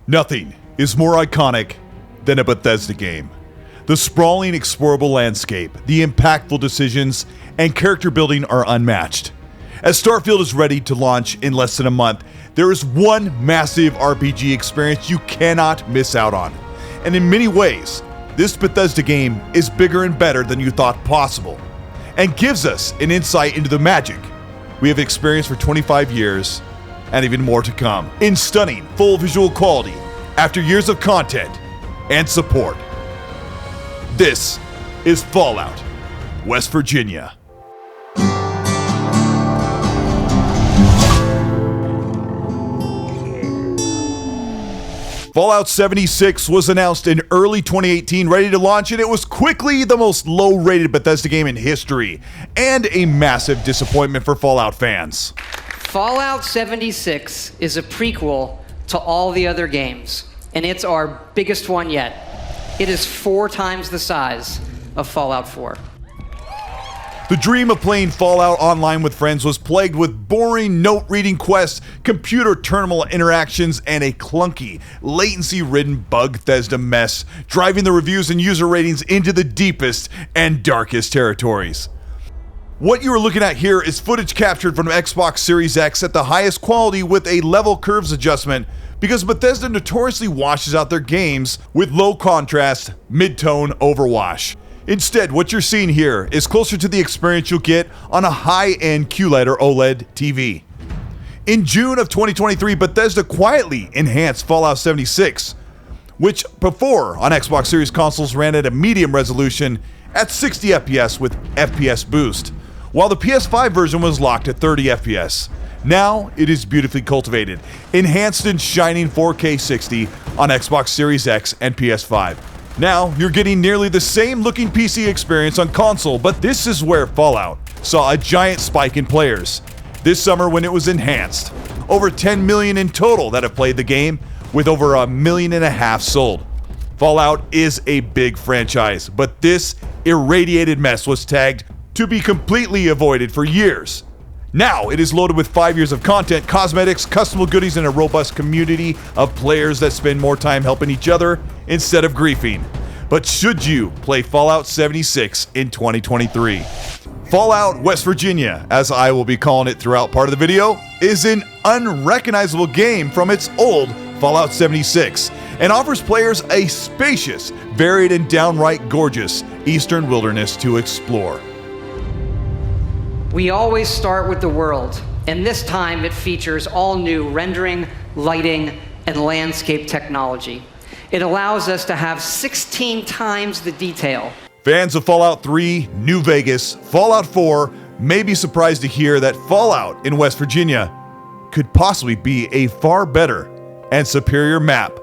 Nothing is more iconic than a Bethesda game. The sprawling, explorable landscape, the impactful decisions, and character building are unmatched. As Starfield is ready to launch in less than a month, there is one massive RPG experience you cannot miss out on. And in many ways, this Bethesda game is bigger and better than you thought possible, and gives us an insight into the magic we have experienced for 25 years, and even more to come, in stunning, full visual quality, after years of content and support. This is Fallout, West Virginia. Fallout 76 was announced in early 2018, ready to launch, and it was quickly the most low-rated Bethesda game in history, and a massive disappointment for Fallout fans. Fallout 76 is a prequel to all the other games, and it's our biggest one yet. It is 4 times the size of Fallout 4. The dream of playing Fallout online with friends was plagued with boring note-reading quests, computer terminal interactions, and a clunky, latency-ridden Bethesda mess, driving the reviews and user ratings into the deepest and darkest territories. What you are looking at here is footage captured from Xbox Series X at the highest quality with a level curves adjustment, because Bethesda notoriously washes out their games with low contrast, mid-tone overwash. Instead, what you're seeing here is closer to the experience you'll get on a high-end QLED or OLED TV. In June of 2023, Bethesda quietly enhanced Fallout 76, which before on Xbox Series consoles ran at a medium resolution at 60 FPS with FPS boost, while the PS5 version was locked at 30 FPS. Now it is beautifully cultivated, enhanced and shining 4K 60 on Xbox Series X and PS5. Now, you're getting nearly the same looking PC experience on console, but this is where Fallout saw a giant spike in players this summer when it was enhanced. Over 10 million in total that have played the game, with over 1.5 million sold. Fallout is a big franchise, but this irradiated mess was tagged to be completely avoided for years. Now it is loaded with 5 years of content, cosmetics, customable goodies, and a robust community of players that spend more time helping each other instead of griefing. But should you play Fallout 76 in 2023? Fallout West Virginia, as I will be calling it throughout part of the video, is an unrecognizable game from its old Fallout 76 and offers players a spacious, varied, and downright gorgeous eastern wilderness to explore. We always start with the world, and this time it features all new rendering, lighting, and landscape technology. It allows us to have 16 times the detail. Fans of Fallout 3, New Vegas, Fallout 4 may be surprised to hear that Fallout in West Virginia could possibly be a far better and superior map,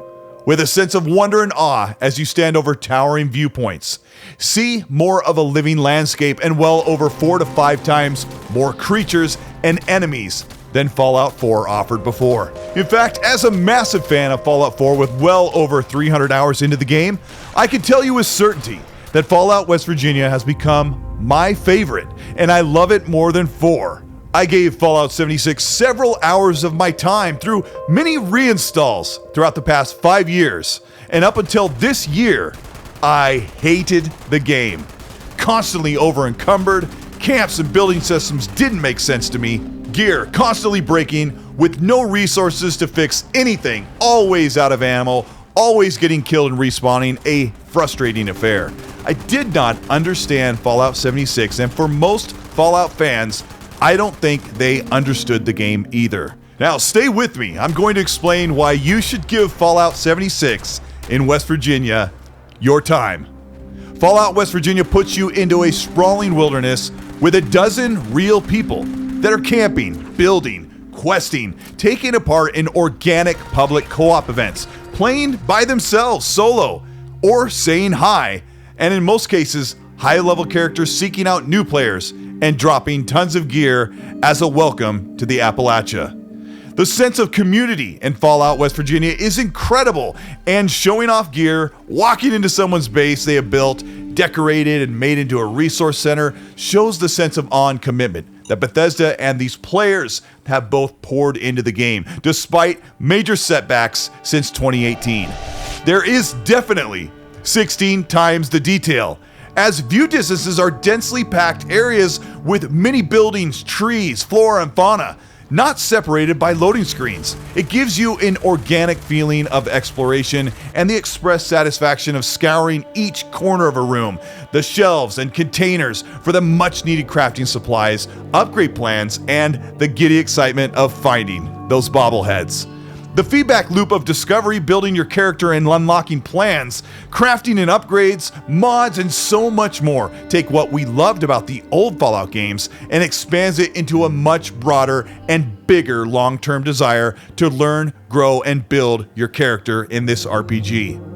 with a sense of wonder and awe as you stand over towering viewpoints. See more of a living landscape and well over 4 to 5 times more creatures and enemies than Fallout 4 offered before. In fact, as a massive fan of Fallout 4 with well over 300 hours into the game, I can tell you with certainty that Fallout West Virginia has become my favorite, and I love it more than 4. I gave Fallout 76 several hours of my time through many reinstalls throughout the past 5 years, and up until this year, I hated the game. Constantly over-encumbered, camps and building systems didn't make sense to me, gear constantly breaking with no resources to fix anything, always out of ammo, always getting killed and respawning, a frustrating affair. I did not understand Fallout 76, and for most Fallout fans, I don't think they understood the game either. Now, stay with me. I'm going to explain why you should give Fallout 76 in West Virginia your time. Fallout West Virginia puts you into a sprawling wilderness with a dozen real people that are camping, building, questing, taking apart in organic public co-op events, playing by themselves solo, or saying hi, and in most cases, high-level characters seeking out new players and dropping tons of gear as a welcome to the Appalachia. The sense of community in Fallout West Virginia is incredible, and showing off gear, walking into someone's base they have built, decorated and made into a resource center, shows the sense of awe and commitment that Bethesda and these players have both poured into the game, despite major setbacks since 2018. There is definitely 16 times the detail, as view distances are densely packed areas with many buildings, trees, flora, and fauna, not separated by loading screens. It gives you an organic feeling of exploration and the express satisfaction of scouring each corner of a room, the shelves and containers for the much needed crafting supplies, upgrade plans, and the giddy excitement of finding those bobbleheads. The feedback loop of discovery, building your character and unlocking plans, crafting and upgrades, mods, and so much more take what we loved about the old Fallout games and expands it into a much broader and bigger long-term desire to learn, grow, and build your character in this RPG.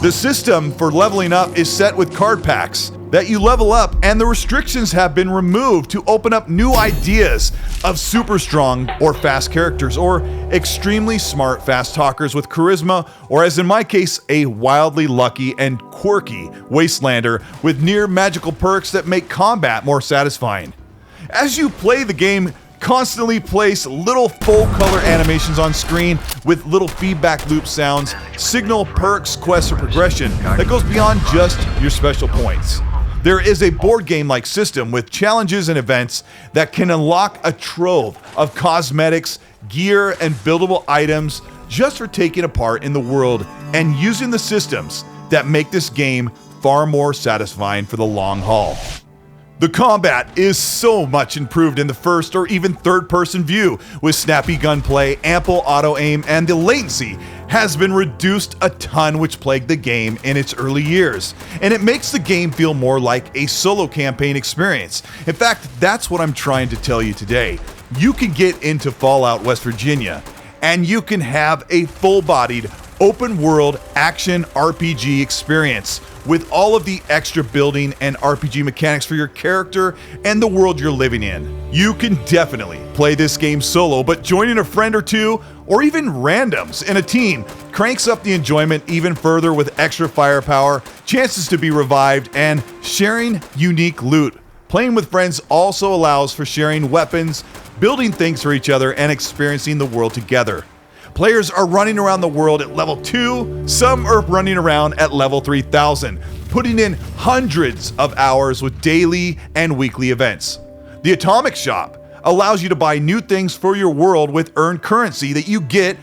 The system for leveling up is set with card packs that you level up, and the restrictions have been removed to open up new ideas of super strong or fast characters, or extremely smart fast talkers with charisma, or as in my case, a wildly lucky and quirky wastelander with near magical perks that make combat more satisfying. As you play the game, constantly place little full color animations on screen with little feedback loop sounds, signal perks, quests, or progression that goes beyond just your special points. There is a board game-like system with challenges and events that can unlock a trove of cosmetics, gear, and buildable items just for taking a part in the world and using the systems that make this game far more satisfying for the long haul. The combat is so much improved in the first or even third person view, with snappy gunplay, ample auto aim, and the latency has been reduced a ton, which plagued the game in its early years. And it makes the game feel more like a solo campaign experience. In fact, that's what I'm trying to tell you today. You can get into Fallout West Virginia, and you can have a full-bodied, open-world action RPG experience with all of the extra building and RPG mechanics for your character and the world you're living in. You can definitely play this game solo, but joining a friend or two, or even randoms in a team, cranks up the enjoyment even further with extra firepower, chances to be revived, and sharing unique loot. Playing with friends also allows for sharing weapons, building things for each other, and experiencing the world together. Players are running around the world at level 2, some are running around at level 3000, putting in hundreds of hours with daily and weekly events. The Atomic Shop allows you to buy new things for your world with earned currency that you get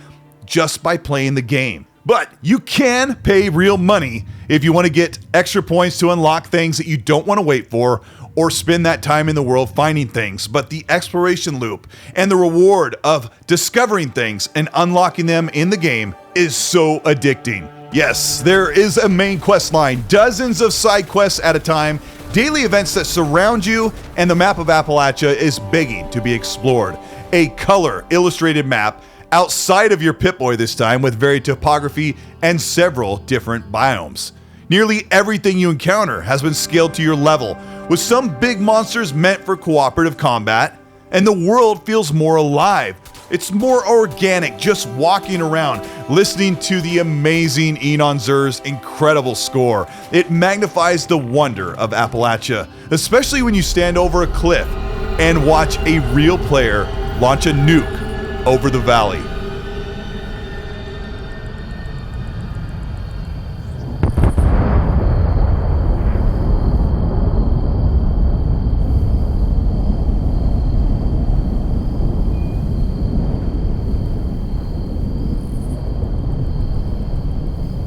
just by playing the game. But you can pay real money if you want to get extra points to unlock things that you don't want to wait for, or spend that time in the world finding things. But the exploration loop and the reward of discovering things and unlocking them in the game is so addicting. Yes, there is a main quest line, dozens of side quests at a time, daily events that surround you, and the map of Appalachia is begging to be explored. A color illustrated map outside of your Pip-Boy this time, with varied topography and several different biomes. Nearly everything you encounter has been scaled to your level, with some big monsters meant for cooperative combat, and the world feels more alive. It's more organic just walking around, listening to the amazing Enon Zur's incredible score. It magnifies the wonder of Appalachia, especially when you stand over a cliff and watch a real player launch a nuke over the valley.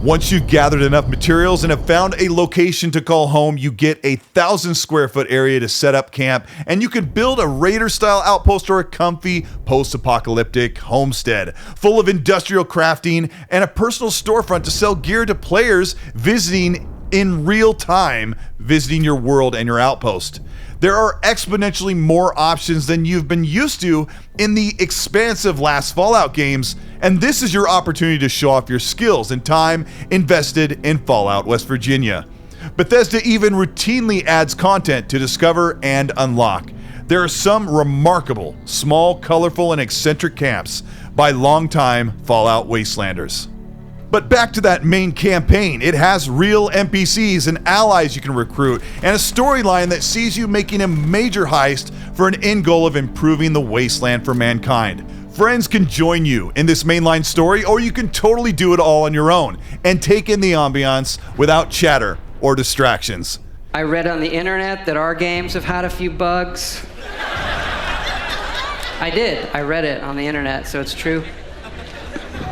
Once you've gathered enough materials and have found a location to call home, you get a 1,000 square foot area to set up camp, and you can build a raider-style outpost or a comfy post-apocalyptic homestead full of industrial crafting and a personal storefront to sell gear to players visiting in real time, visiting your world and your outpost. There are exponentially more options than you've been used to in the expansive last Fallout games, and this is your opportunity to show off your skills and time invested in Fallout West Virginia. Bethesda even routinely adds content to discover and unlock. There are some remarkable, small, colorful, and eccentric camps by longtime Fallout Wastelanders. But back to that main campaign, it has real NPCs and allies you can recruit, and a storyline that sees you making a major heist for an end goal of improving the wasteland for mankind. Friends can join you in this mainline story, or you can totally do it all on your own and take in the ambiance without chatter or distractions. I read on the internet that our games have had a few bugs. I did. I read it on the internet, so it's true.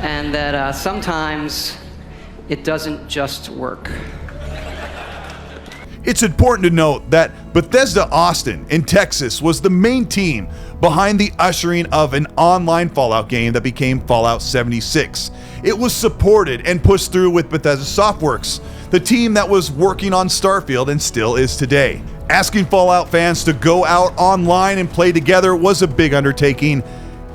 And that sometimes it doesn't just work. It's important to note that Bethesda Austin in Texas was the main team behind the ushering of an online Fallout game that became Fallout 76. It was supported and pushed through with Bethesda Softworks, the team that was working on Starfield and still is today. Asking Fallout fans to go out online and play together was a big undertaking,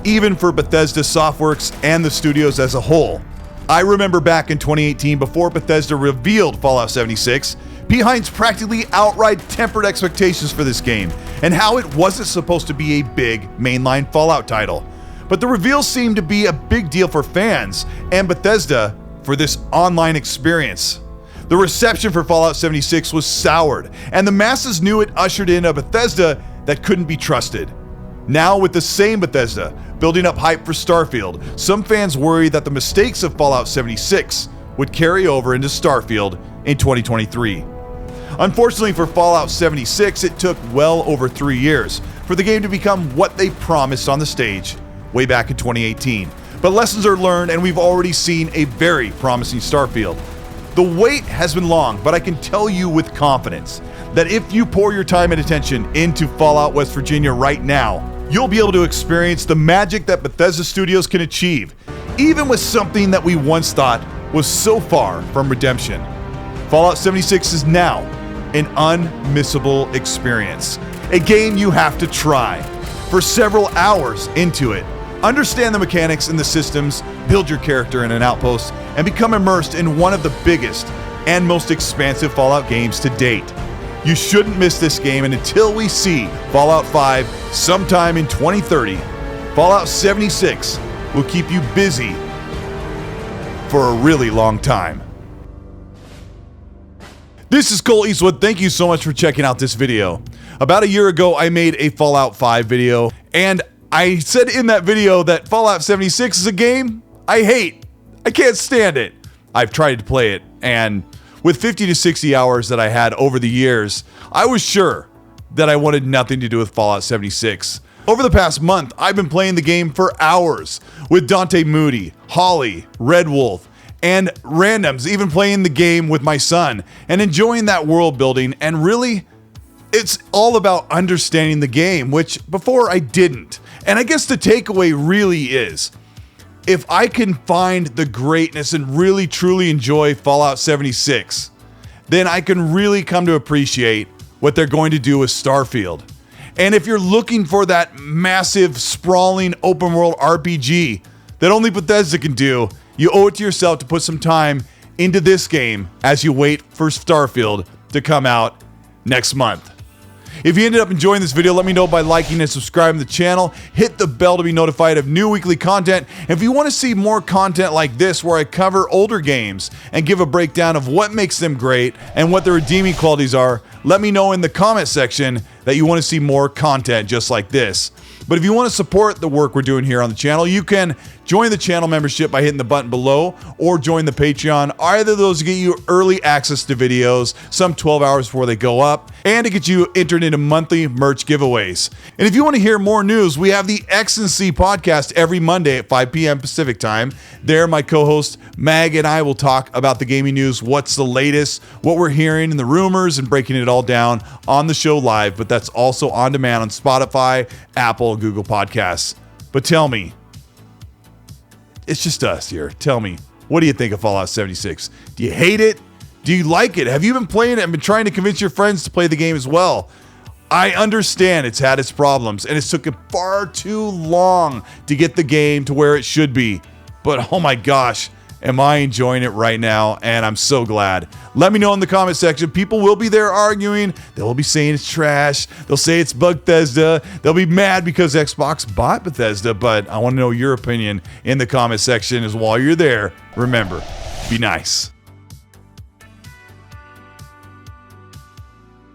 even for Bethesda Softworks and the studios as a whole. I remember back in 2018, before Bethesda revealed Fallout 76, P. Hines practically outright tempered expectations for this game and how it wasn't supposed to be a big mainline Fallout title. But the reveal seemed to be a big deal for fans and Bethesda for this online experience. The reception for Fallout 76 was soured, and the masses knew it ushered in a Bethesda that couldn't be trusted. Now, with the same Bethesda building up hype for Starfield, some fans worry that the mistakes of Fallout 76 would carry over into Starfield in 2023. Unfortunately for Fallout 76, it took well over 3 years for the game to become what they promised on the stage way back in 2018. But lessons are learned, and we've already seen a very promising Starfield. The wait has been long, but I can tell you with confidence that if you pour your time and attention into Fallout West Virginia right now, you'll be able to experience the magic that Bethesda Studios can achieve, even with something that we once thought was so far from redemption. Fallout 76 is now an unmissable experience, a game you have to try for several hours into it. Understand the mechanics and the systems, build your character in an outpost, and become immersed in one of the biggest and most expansive Fallout games to date. You shouldn't miss this game, and until we see Fallout 5 sometime in 2030, Fallout 76 will keep you busy for a really long time. This is Colteastwood. Thank you so much for checking out this video. About a year ago, I made a Fallout 5 video, and I said in that video that Fallout 76 is a game I hate. I can't stand it. I've tried to play it, and with 50 to 60 hours that I had over the years, I was sure that I wanted nothing to do with Fallout 76. Over the past month, I've been playing the game for hours with Dante Moody, Holly, Red Wolf, and randoms, even playing the game with my son and enjoying that world building. And really, it's all about understanding the game, which before I didn't. And I guess the takeaway really is, if I can find the greatness and really truly enjoy Fallout 76, then I can really come to appreciate what they're going to do with Starfield. And if you're looking for that massive, sprawling, open world RPG that only Bethesda can do, you owe it to yourself to put some time into this game as you wait for Starfield to come out next month. If you ended up enjoying this video, let me know by liking and subscribing to the channel. Hit the bell to be notified of new weekly content. And if you want to see more content like this, where I cover older games and give a breakdown of what makes them great and what their redeeming qualities are, let me know in the comment section that you want to see more content just like this. But if you want to support the work we're doing here on the channel, you can join the channel membership by hitting the button below, or join the Patreon. Either of those get you early access to videos, some 12 hours before they go up, and to get you entered into monthly merch giveaways. And if you want to hear more news, we have the X&C podcast every Monday at 5 p.m. Pacific time. There, my co-host Mag and I will talk about the gaming news, what's the latest, what we're hearing, and the rumors, and breaking it all down on the show live. But that's also on demand on Spotify, Apple, Google Podcasts. But tell me, it's just us here. Tell me, what do you think of Fallout 76? Do you hate it? Do you like it? Have you been playing it and been trying to convince your friends to play the game as well? I understand it's had its problems, and it's took it far too long to get the game to where it should be. But oh my gosh, am I enjoying it right now, and I'm so glad. Let me know in the comment section. People will be there arguing. They'll be saying it's trash. They'll say it's Bethesda. They'll be mad because Xbox bought Bethesda, but I want to know your opinion in the comment section. As while you're there, remember, Be nice.